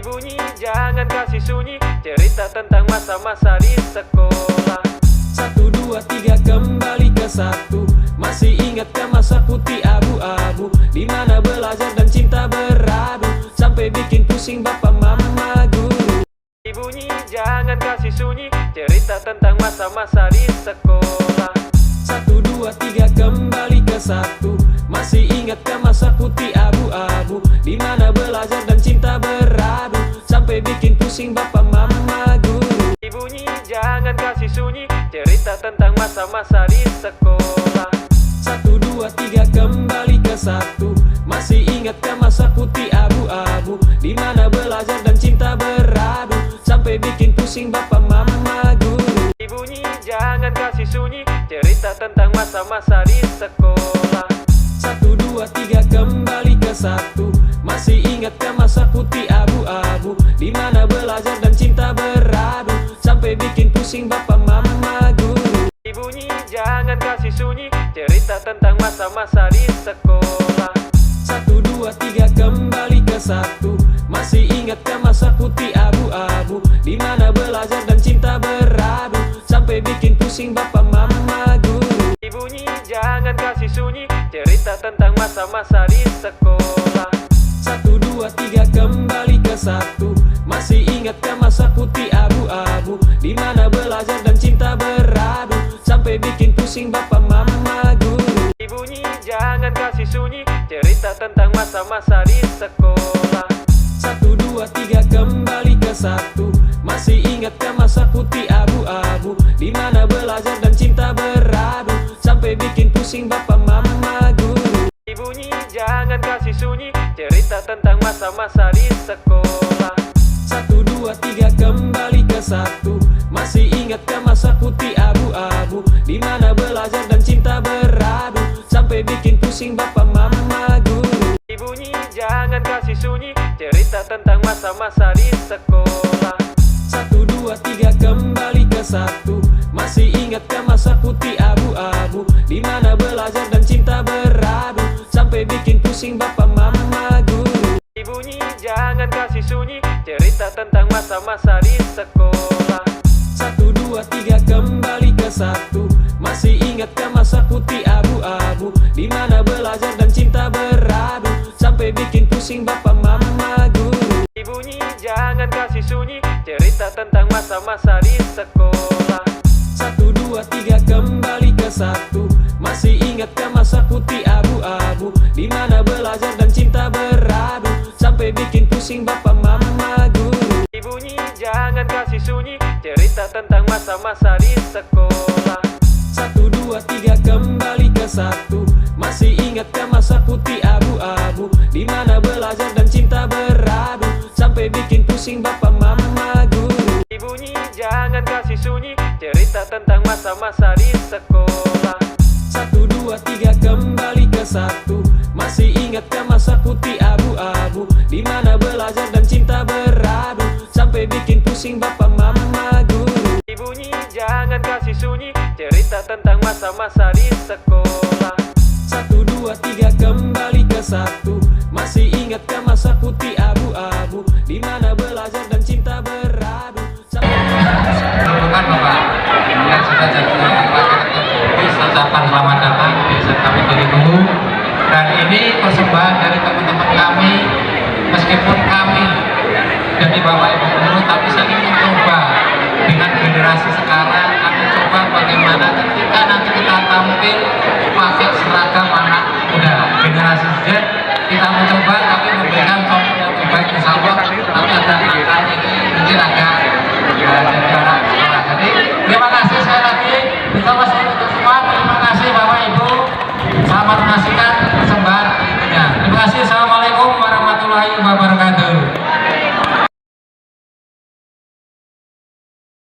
bunyi, jangan kasih sunyi, cerita tentang masa-masa di sekolah. 1, 2, 3 kembali ke 1. Masih ingatkah masa putih abu-abu, dimana belajar dan cinta beradu, sampai bikin pusing bapak mama guru. Bunyi, jangan kasih sunyi, cerita tentang masa-masa di sekolah. 1, 2, 3 kembali ke 1. Masih ingatkah masa putih abu-abu, dimana belajar dan cinta beradu, sampai bikin pusing bapak mama guru. Bunyi, jangan kasih sunyi, cerita tentang masa-masa di sekolah. 1, 2, 3 kembali ke 1. Masih ingatkah masa putih abu-abu, dimana belajar dan cinta beradu, sampai bikin pusing bapak mama guru. Bunyi, jangan kasih sunyi, cerita tentang masa-masa di sekolah. 1, 2, 3 kembali ke 1. Masih ingatkah masa putih abu-abu, dimana belajar dan cinta beradu, sampai bikin pusing bapak mama guru. Bunyi, jangan kasih sunyi, cerita tentang masa-masa di sekolah. 1, 2, 3 kembali ke 1. Masih ingatkah masa putih abu-abu, dimana belajar dan cinta beradu, sampai bikin pusing bapak mama guru. Bunyi, jangan kasih sunyi, cerita tentang masa-masa di sekolah. 1, 2, 3 kembali ke 1. Masih ingatkah masa putih abu-abu, dimana belajar dan cinta beradu, sampai bikin pusing bapak mama guru. Bunyi, jangan kasih sunyi, cerita tentang masa-masa di sekolah. 1, 2, 3 kembali ke 1. Masih ingatkah masa putih abu-abu, dimana belajar dan cinta beradu, sampai bikin pusing bapak mama guru. Bunyi, jangan kasih sunyi, cerita tentang masa-masa di sekolah. 1, 2, 3 kembali ke 1. Masih ingatkah masa putih abu-abu, dimana belajar dan cinta beradu, sampai bikin pusing bapak mama guru. Bunyi, jangan kasih sunyi, cerita tentang masa-masa di sekolah. 1, 2, 3 kembali ke 1. Masih ingatkah masa putih abu-abu, dimana belajar dan cinta beradu, sampai bikin pusing bapak mama guru. Bunyi, jangan kasih sunyi, cerita tentang masa-masa di sekolah. 1, 2, 3 kembali ke 1. Masih ingatkah masa putih abu-abu, dimana belajar dan cinta beradu, sampai bikin pusing bapak mama guru. Bunyi, jangan kasih sunyi, cerita tentang masa-masa di sekolah. 1, 2, 3 kembali ke 1. Masih ingatkah masa putih abu-abu, dimana belajar dan cinta beradu, sampai bikin pusing bapak mama guru. Bunyi, jangan kasih sunyi, cerita tentang masa-masa di sekolah. 1, 2, 3 kembali ke 1. Masih ingatkah masa putih abu-abu, dimana belajar dan cinta beradu, sampai bikin pusing bapak mama guru. Bunyi, jangan kasih sunyi, cerita tentang masa-masa di sekolah. 1, 2, 3 kembali ke 1. Masih ingatkah masa putih abu-abu, dimana belajar dan cinta beradu, sampai bikin pusing bapak mama guru. Bunyi, jangan kasih sunyi, cerita tentang masa-masa di sekolah. 1, 2, 3 kembali ke 1. Masih ingatkah masa putih abu-abu, dimana belajar dan cinta beradu, Bukan Bapak yang sudah jadi ucapan selamat datang di kami dirimu, dan ini persembahan dari teman-teman kami. Meskipun kami jadi Bapak Ibu Guru, tapi saya ingin mencoba dengan generasi sekarang, kami coba bagaimana ketika nanti kita tampil